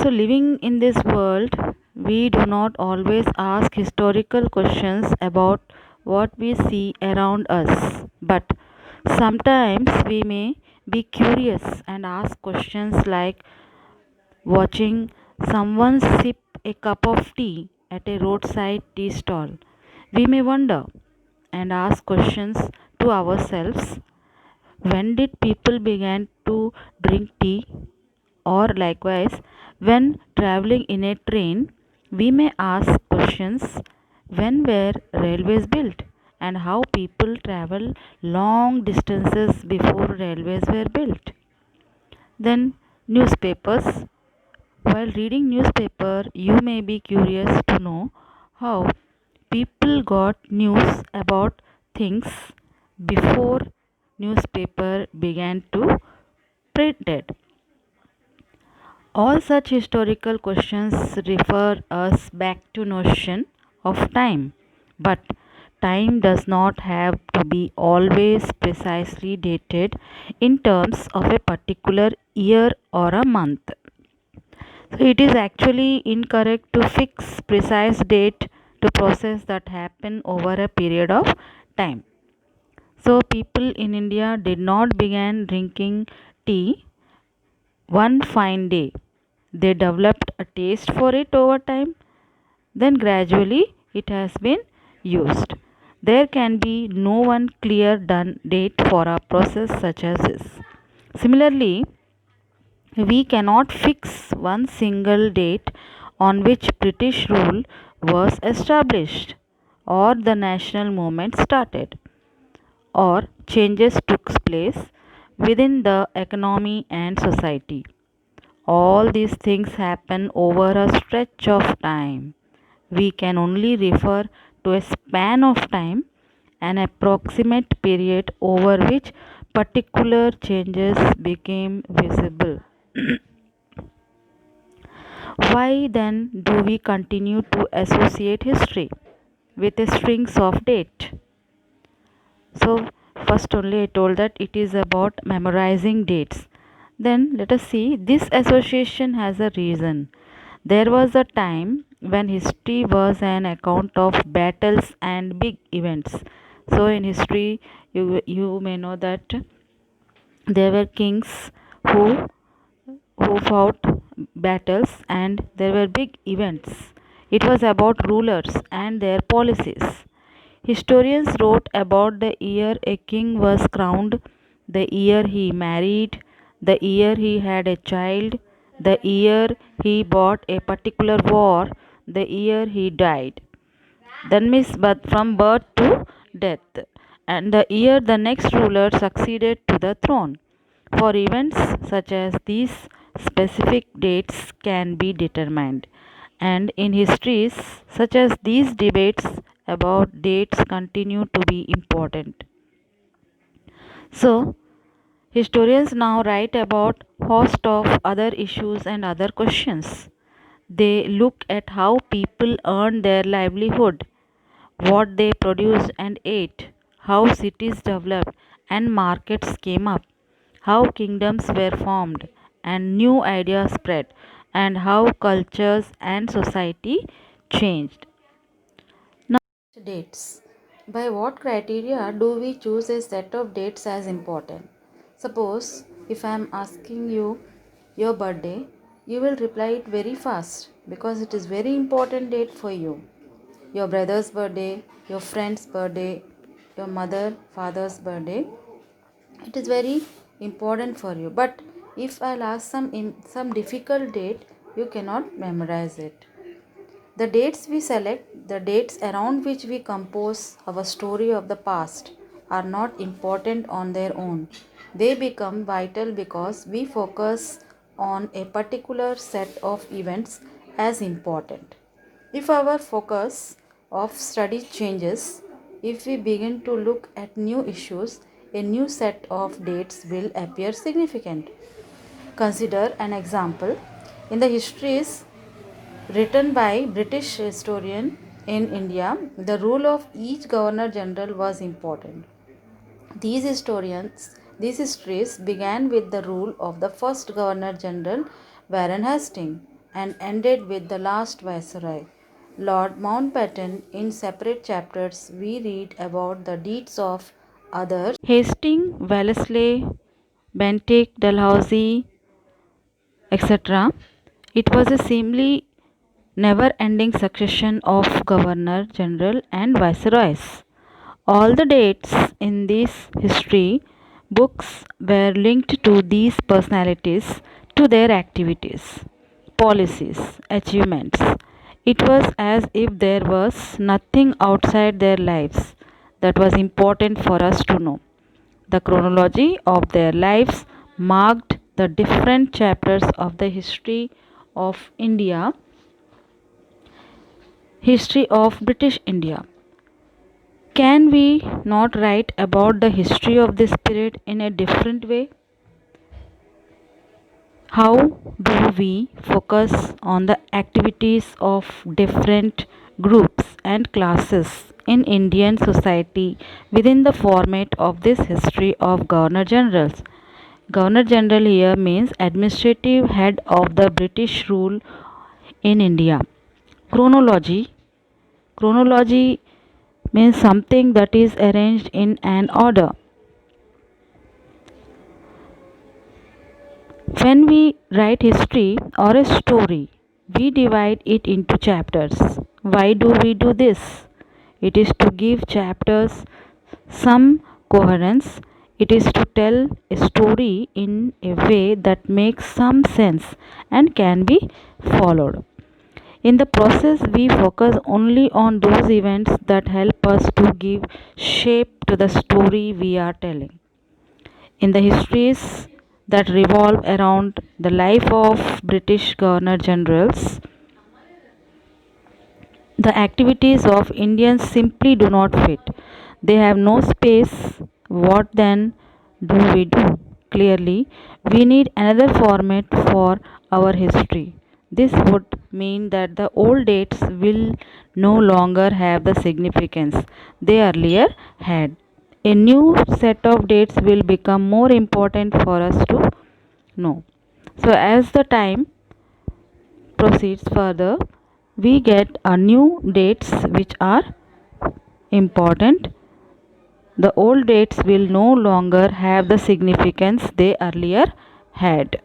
So, living in this world, we do not always ask historical questions about what we see around us, but sometimes we may be curious and ask questions like watching someone sip a cup of tea at a roadside tea stall. We may wonder and ask questions to ourselves: when did people begin to drink tea? Or likewise, when traveling in a train, we may ask questions: when were railways built? And how people travel long distances before railways were built. Then newspapers. While reading newspaper, you may be curious to know how people got news about things before newspaper began to printed. All such historical questions refer us back to notion of time, but time does not have to be always precisely dated in terms of a particular year or a month. So it is actually incorrect to fix precise date to process that happen over a period of time. So people in India did not begin drinking tea one fine day. They developed a taste for it over time, then gradually it has been used. There can be no one clear done date for a process such as this. Similarly, we cannot fix one single date on which British rule was established, or the national movement started, or changes took place within the economy and society. All these things happen over a stretch of time. We can only refer to a span of time, an approximate period over which particular changes became visible. Why then do we continue to associate history with a strings of date? So, first only I told that it is about memorizing dates. Then let us see, this association has a reason. There was a time when history was an account of battles and big events. So, in history, you may know that there were kings who fought battles and there were big events. It was about rulers and their policies. Historians wrote about the year a king was crowned, the year he married, the year he had a child, the year he bought a particular war, the year he died. Then means but from birth to death, and the year the next ruler succeeded to the throne. For events such as these, specific dates can be determined, and in histories such as these, debates about dates continue to be important. So, historians now write about host of other issues and other questions. They look at how people earned their livelihood, what they produced and ate, how cities developed and markets came up, how kingdoms were formed and new ideas spread, and how cultures and society changed. Now, dates. By what criteria do we choose a set of dates as important? Suppose if I am asking you your birthday, you will reply it very fast because it is very important date for you. Your brother's birthday, your friend's birthday, your mother, father's birthday, it is very important for you. But if I'll ask some difficult date, you cannot memorize it. The dates we select, the dates around which we compose our story of the past, are not important on their own. They become vital because we focus on a particular set of events as important. If our focus of study changes, if we begin to look at new issues, a new set of dates will appear significant. Consider an example. In the histories written by British historian in India, the rule of each governor general was important. These histories began with the rule of the first governor general, Warren Hastings. and ended with the last viceroy, Lord Mountbatten. In separate chapters, we read about the deeds of others: Hastings, Wellesley, Bentinck, Dalhousie, etc. It was a seemingly never ending succession of governor general and viceroys. All the dates in this history books were linked to these personalities, to their activities, policies, achievements. It was as if there was nothing outside their lives that was important for us to know. The chronology of their lives marked the different chapters of the history of British India. Can we not write about the history of this period in a different way? How do we focus on the activities of different groups and classes in Indian society within the format of this history of Governor Generals? Governor General here means administrative head of the British rule in India. Chronology. Chronology means something that is arranged in an order. When we write history or a story, we divide it into chapters. Why do we do this? It is to give chapters some coherence. It is to tell a story in a way that makes some sense and can be followed. In the process, we focus only on those events that help us to give shape to the story we are telling. In the histories that revolve around the life of British Governor Generals, the activities of Indians simply do not fit. They have no space. What then do we do? Clearly, we need another format for our history. This would mean that the old dates will no longer have the significance they earlier had. A new set of dates will become more important for us to know. So, as the time proceeds further, we get a new dates which are important. The old dates will no longer have the significance they earlier had.